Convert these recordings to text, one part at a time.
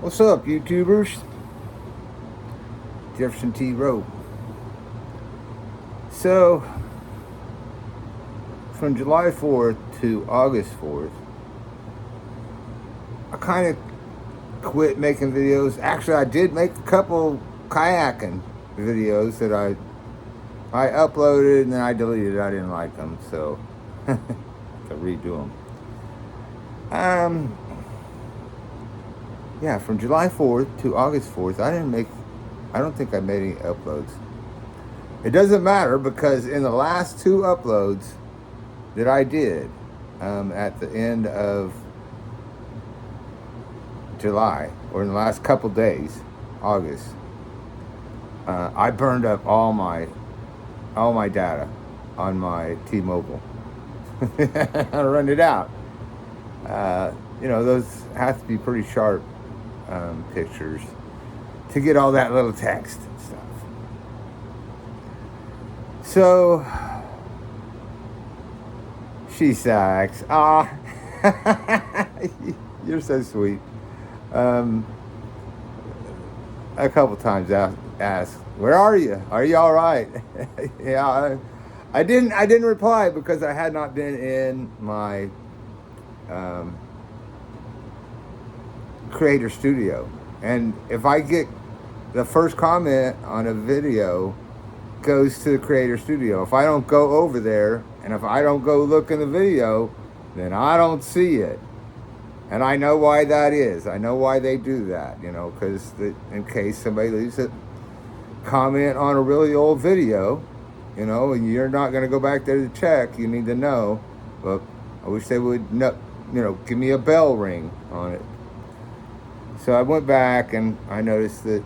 What's up, YouTubers? Jefferson T. Rope. So, from July 4th to August 4th, I kind of quit making videos. Actually, I did make a couple kayaking videos that I uploaded and then I deleted. I didn't like them, so to redo them. Yeah, from July 4th to August 4th, I don't think I made any uploads. It doesn't matter because in the last two uploads that I did at the end of July, or in the last couple days, August, I burned up all my data on my T-Mobile. I run it out. Those have to be pretty sharp pictures to get all that little text and stuff. So she sucks. You're so sweet. A couple times asked, "Where are you? Are you all right?" Yeah, I didn't reply because I had not been in my Creator Studio, and if I get the first comment on a video goes to the Creator Studio. If I don't go over there and if I don't go look in the video, then I don't see it. And I know why that is. I know why they do that, because in case somebody leaves a comment on a really old video, and you're not going to go back there to check, you need to know. But I wish they would, give me a bell ring on it. So I went back and I noticed that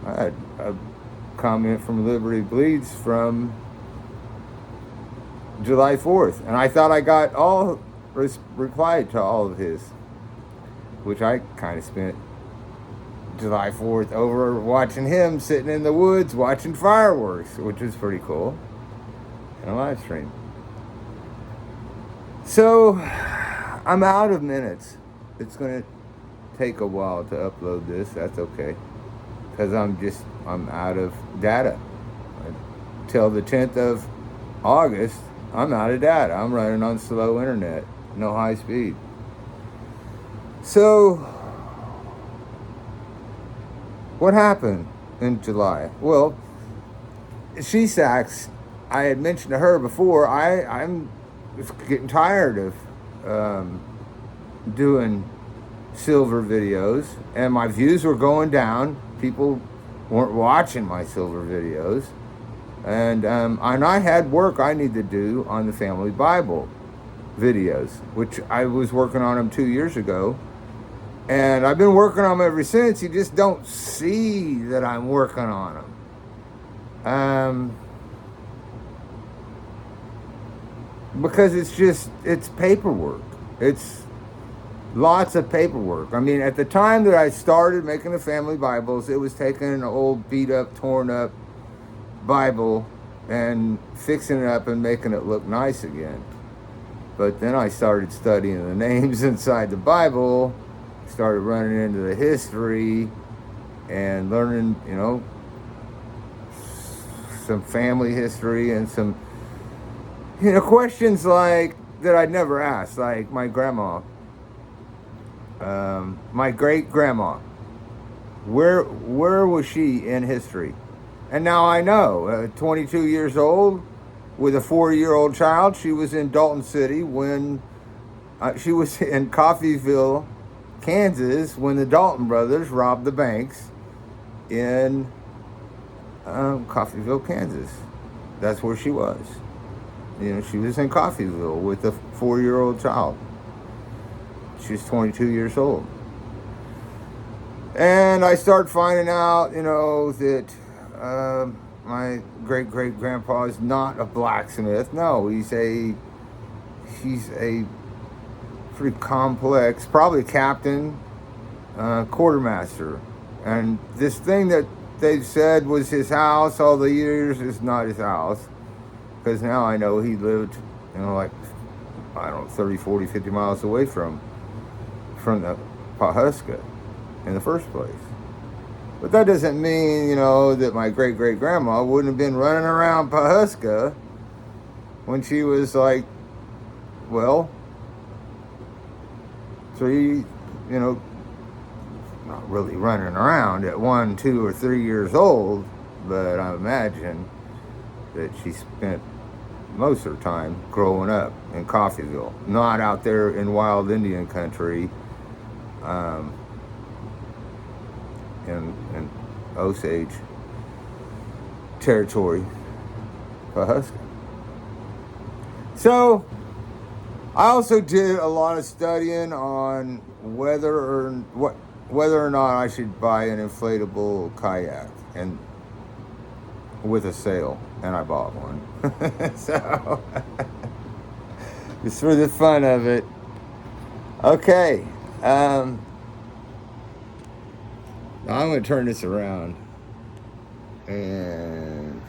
I had a comment from Liberty Bleeds from July 4th. And I thought I got replied to all of his, which I kind of spent July 4th over watching him sitting in the woods watching fireworks, which was pretty cool, in a live stream. So I'm out of minutes. It's going to take a while to upload this. That's okay, because I'm out of data. Till the 10th of August, I'm out of data. I'm running on slow internet, no high speed. So what happened in July? Well, she sacks. I had mentioned to her before, I'm getting tired of doing silver videos, and my views were going down. People weren't watching my silver videos, and I had work I need to do on the Family Bible videos, which I was working on them 2 years ago, and I've been working on them ever since. You just don't see that I'm working on them, because it's paperwork. It's lots of paperwork. I mean, at the time that I started making the Family Bibles, it was taking an old beat up, torn up Bible and fixing it up and making it look nice again. But then I started studying the names inside the Bible, started running into the history and learning, some family history and some, questions like that I'd never asked, like my grandma. My great grandma, where was she in history? And now I know, 22 years old with a 4-year-old child. She was in Dalton City when she was in Coffeyville, Kansas, when the Dalton brothers robbed the banks in Coffeyville, Kansas. That's where she was. She was in Coffeyville with a 4-year-old child. She's 22 years old. And I start finding out, that my great-great-grandpa is not a blacksmith. No, he's a pretty complex, probably a captain, quartermaster. And this thing that they've said was his house all the years is not his house. Because now I know he lived, 30, 40, 50 miles away from the Pawhuska. in the first place. But that doesn't mean, you know, that my great-great-grandma wouldn't have been running around Pawhuska when she was like, well, 3, you know, not really running around at 1, 2, or 3 years old, but I imagine that she spent most of her time growing up in Coffeyville, not out there in wild Indian country, in Osage territory, Pawhuska. So I also did a lot of studying on whether or not I should buy an inflatable kayak, and with a sail, and I bought one. So just for the fun of it. Okay. I'm going to turn this around and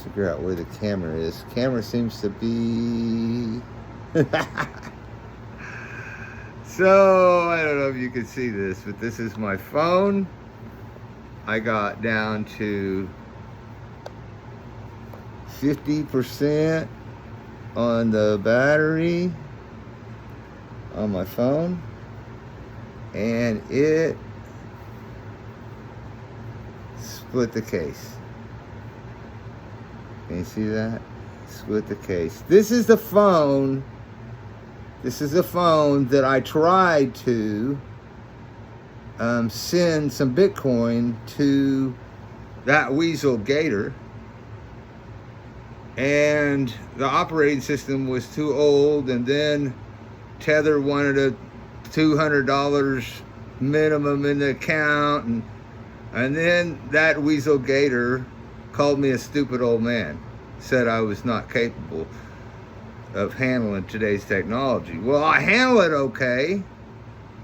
figure out where the camera is. Camera seems to be... So, I don't know if you can see this, but this is my phone. I got down to 50% on the battery on my phone. And it split the case. Can you see that? Split the case. This is the phone. This is the phone that I tried to send some Bitcoin to that Weasel Gator. And the operating system was too old, and then Tether wanted a $200 minimum in the account, and then that Weasel Gator called me a stupid old man, said I was not capable of handling today's technology. Well, I handle it okay.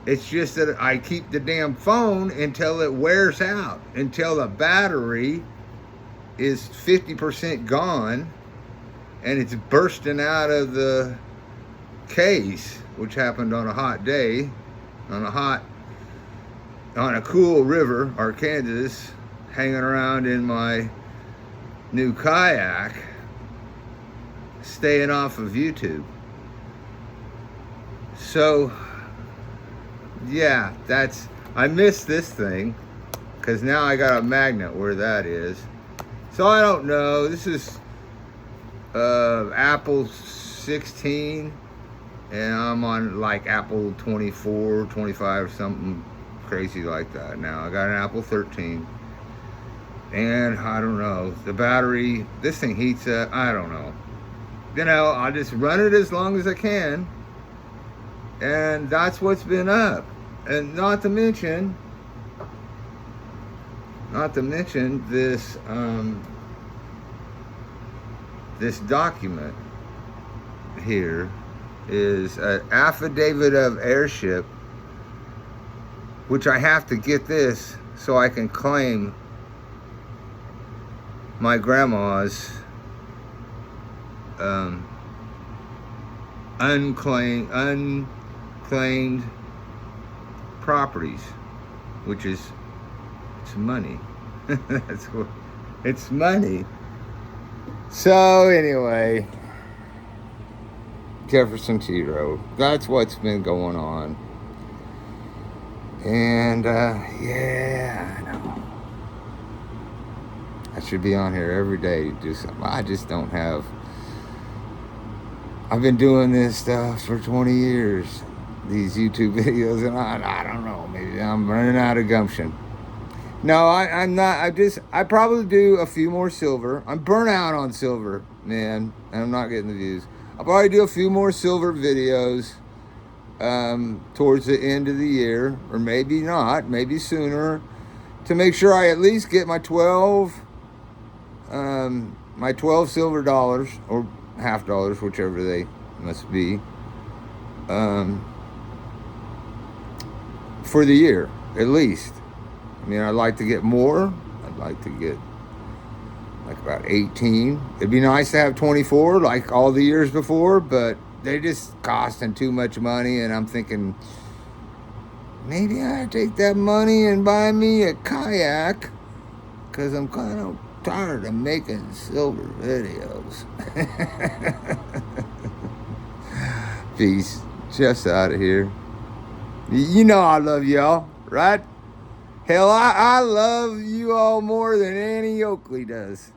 It's just that I keep the damn phone until it wears out, until the battery is 50% gone and it's bursting out of the case, which happened on a hot day, on a cool river, Arkansas, hanging around in my new kayak, staying off of YouTube. So, yeah, I missed this thing, because now I got a magnet where that is. So I don't know, this is Apple 16, and I'm on like Apple 24, 25, or something crazy like that now. I got an Apple 13, and I don't know, the battery, this thing heats up, I don't know. You know, I'll just run it as long as I can, and that's what's been up. And not to mention this this document here is an affidavit of airship, which I have to get this so I can claim my grandma's unclaimed properties, which is, it's money. That's what, it's money. So anyway, Jefferson T Road, that's what's been going on. And yeah, I know I should be on here every day to do something. I just don't have. I've been doing this stuff for 20 years, these YouTube videos, and I don't know, maybe I'm running out of gumption. No, I'm not. I probably do a few more silver. I'm burnt out on silver, man, and I'm not getting the views. I'll probably do a few more silver videos towards the end of the year, or maybe not, maybe sooner, to make sure I at least get my 12 silver dollars, or half dollars, whichever they must be, for the year, at least. I mean, I'd like to get more. I'd like to get like about 18. It'd be nice to have 24 like all the years before, but they just costing too much money, and I'm thinking, maybe I take that money and buy me a kayak, because I'm kind of tired of making silver videos. Peace. Just out of here. You know I love y'all, right? Hell, I love you all more than Annie Oakley does.